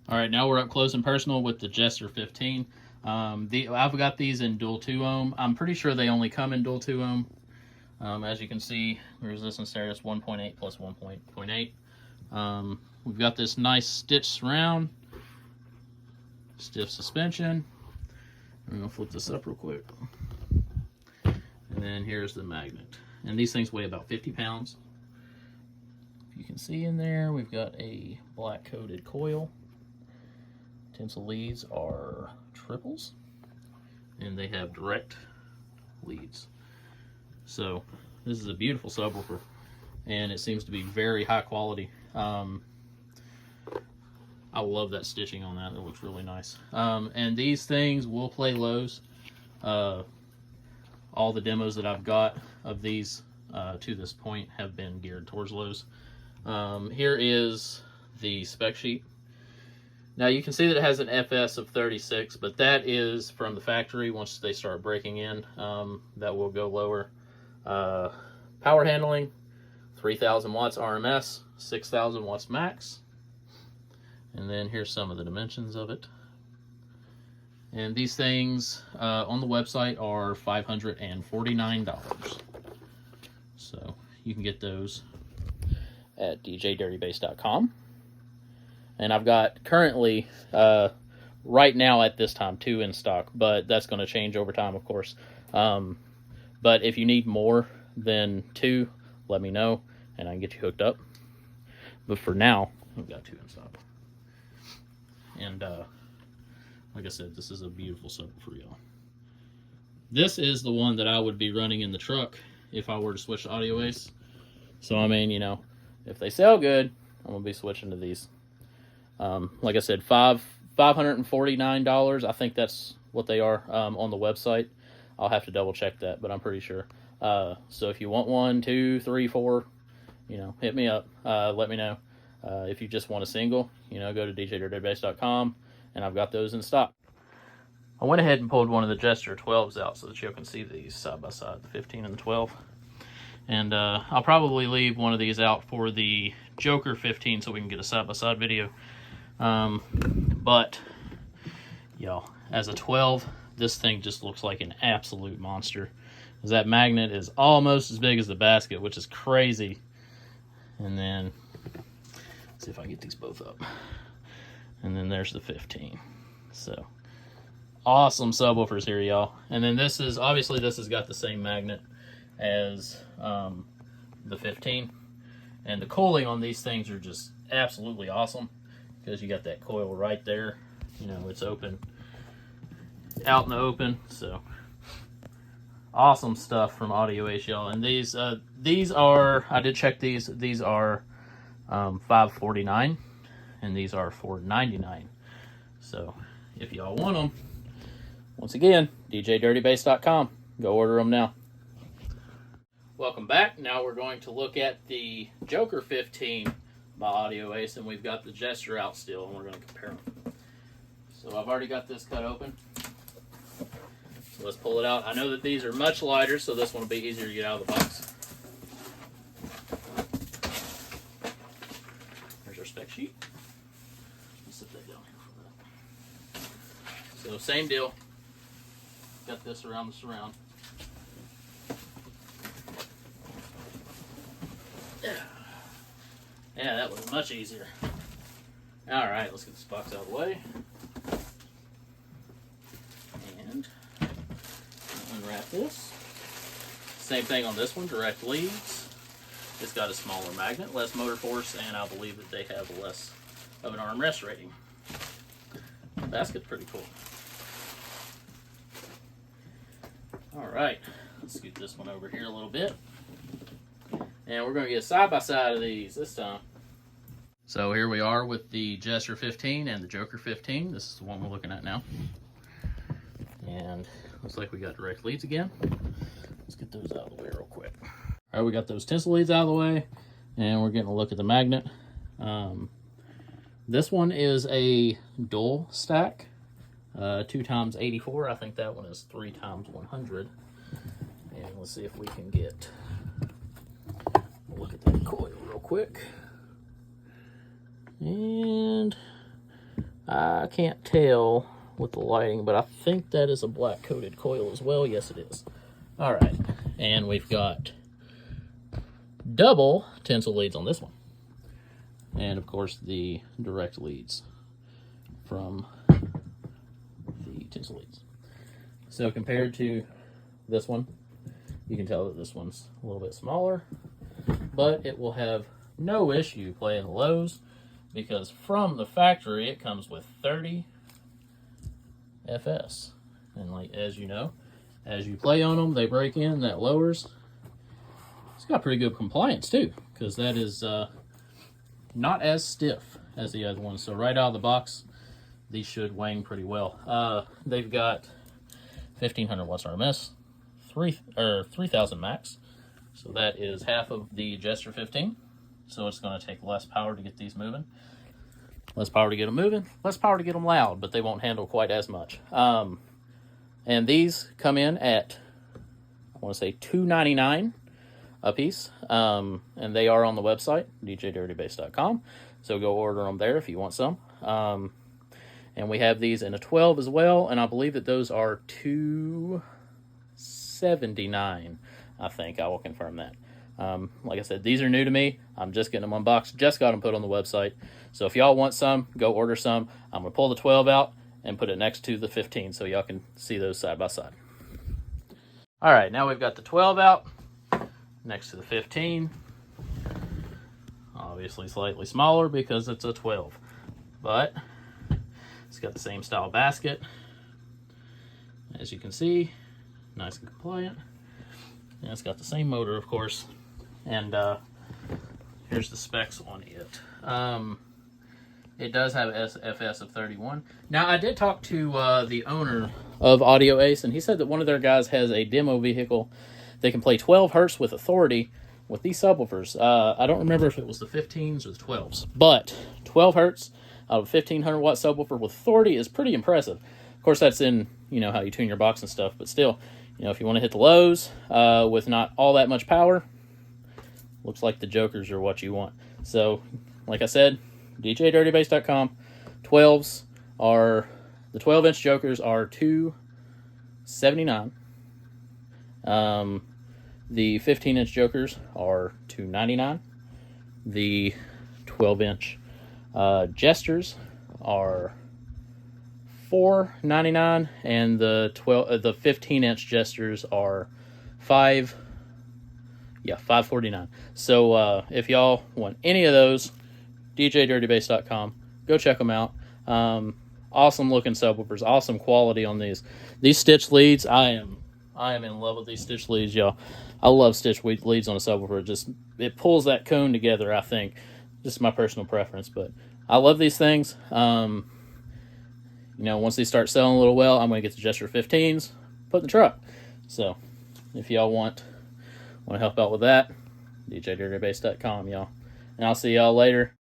All right, now we're up close and personal with the Jester 15. I've got these in dual 2 ohm. I'm pretty sure they only come in dual 2 ohm. As you can see, the resistance there is 1.8 plus 1.8. We've got this nice stitch surround, stiff suspension. I'm gonna flip this up real quick. And then here's the magnet. And these things weigh about 50 pounds. If you can see in there, we've got a black coated coil. Tinsel leads are triples, and they have direct leads. So this is a beautiful subwoofer, and it seems to be very high quality. I love that stitching on that. It looks really nice. And these things will play lows. All the demos that I've got of these to this point have been geared towards lows. Here is the spec sheet. Now you can see that it has an FS of 36, but that is from the factory. Once they start breaking in, that will go lower. Power handling, 3,000 watts RMS, 6,000 watts max. And then here's some of the dimensions of it. And these things on the website are $549. So you can get those at djdirtybass.com. And I've got currently, right now at this time, 2 in stock, but that's going to change over time, of course. But if you need more than 2, let me know, and I can get you hooked up. But for now, I've got 2 in stock. And like I said, this is a beautiful subwoofer, y'all. This is the one that I would be running in the truck if I were to switch to Audio Ace. So, I mean, you know, if they sell good, I'm going to be switching to these. Like I said, $549. I think that's what they are on the website. I'll have to double check that, but I'm pretty sure. So if you want 1, 2, 3, 4, you know, hit me up. Let me know. If you just want a single, you know, go to djdirtybass.com, and I've got those in stock. I went ahead and pulled one of the Jester 12s out so that you can see these side by side, the 15 and the 12. And I'll probably leave one of these out for the Joker 15 so we can get a side by side video. But y'all, as a 12, this thing just looks like an absolute monster. Because that magnet is almost as big as the basket, which is crazy. And then, let's see if I can get these both up. And then there's the 15. So, awesome subwoofers here, y'all. And then this is, obviously this has got the same magnet as the 15. And the coiling on these things are just absolutely awesome. Because you got that coil right there. You know, it's open, out in the open. So, awesome stuff from Audio Ace, y'all. And these are, I did check these. These are $549, and these are $499. So, if y'all want them, once again, djdirtybass.com. Go order them now. Welcome back. Now we're going to look at the Joker 15 by Audio Ace, and we've got the Jester out still, and we're going to compare them. So I've already got this cut open. So let's pull it out. I know that these are much lighter, so this one will be easier to get out of the box. There's our spec sheet. Let's set that down here for that. So same deal. Got this around the surround. Yeah, that was much easier. Alright, let's get this box out of the way. And unwrap this. Same thing on this one, direct leads. It's got a smaller magnet, less motor force, and I believe that they have less of an armrest rating. The basket's pretty cool. Alright, let's scoot this one over here a little bit. And we're going to get a side-by-side of these this time. So here we are with the Jester 15 and the Joker 15. This is the one we're looking at now. And looks like we got direct leads again. Let's get those out of the way real quick. All right, we got those tinsel leads out of the way. And we're getting a look at the magnet. This one is a dual stack. 2 times 84. I think that one is 3 times 100. And let's see if we can get... Look at that coil real quick. And I can't tell with the lighting, but I think that is a black coated coil as well. Yes, it is. All right, and we've got double tinsel leads on this one. And of course the direct leads from the tinsel leads. So compared to this one, you can tell that this one's a little bit smaller, but it will have no issue playing the lows because from the factory it comes with 30 FS. And like, as you know, as you play on them, they break in, that lowers. It's got pretty good compliance too, because that is not as stiff as the other one. So right out of the box, these should wang pretty well. They've got 1500 watts RMS, 3000 max. So that is half of the Jester 15. So it's going to take less power to get these moving. Less power to get them moving, less power to get them loud, but they won't handle quite as much. And these come in at, I want to say $2.99 a piece. And they are on the website, djdirtybass.com. So go order them there if you want some. And we have these in a 12 as well, and I believe that those are $2.79. I think I will confirm that. Like I said, these are new to me. I'm just getting them unboxed. Just got them put on the website. So if y'all want some, go order some. I'm gonna pull the 12 out and put it next to the 15 so y'all can see those side by side. All right, now we've got the 12 out next to the 15. Obviously slightly smaller because it's a 12, but it's got the same style basket. As you can see, nice and compliant. And it's got the same motor, of course. And here's the specs on it. It does have SFS of 31. Now, I did talk to the owner of Audio Ace, and he said that one of their guys has a demo vehicle. They can play 12 hertz with authority with these subwoofers. I don't remember if it was the 15s or the 12s, but 12 hertz out of a 1500 watt subwoofer with authority is pretty impressive. Of course, that's in, you know, how you tune your box and stuff, but still, you know, if you want to hit the lows with not all that much power, looks like the jokers are what you want. So, like I said, djdirtybass.com. 12s are, the 12-inch jokers are $2.79. The 15-inch jokers are $2.99. The 12-inch Jesters are $4.99, and the 15-inch Jesters are $5.49. So if y'all want any of those, djdirtybass.com. Go check them out. Awesome looking subwoofers, awesome quality on these. These stitch leads, I am in love with these stitch leads, y'all. I love stitch leads on a subwoofer. It pulls that cone together, I think. Just my personal preference, but I love these things. You know, once they start selling a little well, I'm going to get the Jester 15s, put in the truck. So, if y'all want to help out with that, djdirtybass.com, y'all. And I'll see y'all later.